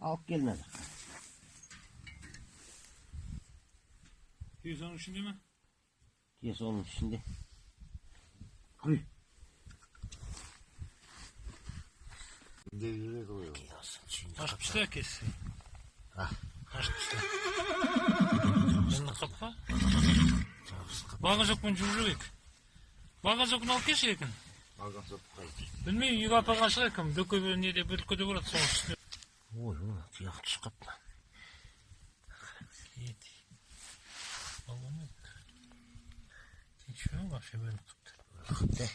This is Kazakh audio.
Alıp gelmedi. Yüz onun içinde mi? Diyesi onun içinde. Koy. Devire koyuyor. Aç pişler kessin. Ah. Aç pişler. Şimdi kapı. Bagajokman жүріп ек. Bagajокын алып келші екен. Алған соп қайты. Білмеймін, үйге апаға шығар екен. Дөке бір неде бір көде болады соның үстіне. Ой, тұяқ түсіп қапты. Ничего, вообще бөлініп қапты. Қапты.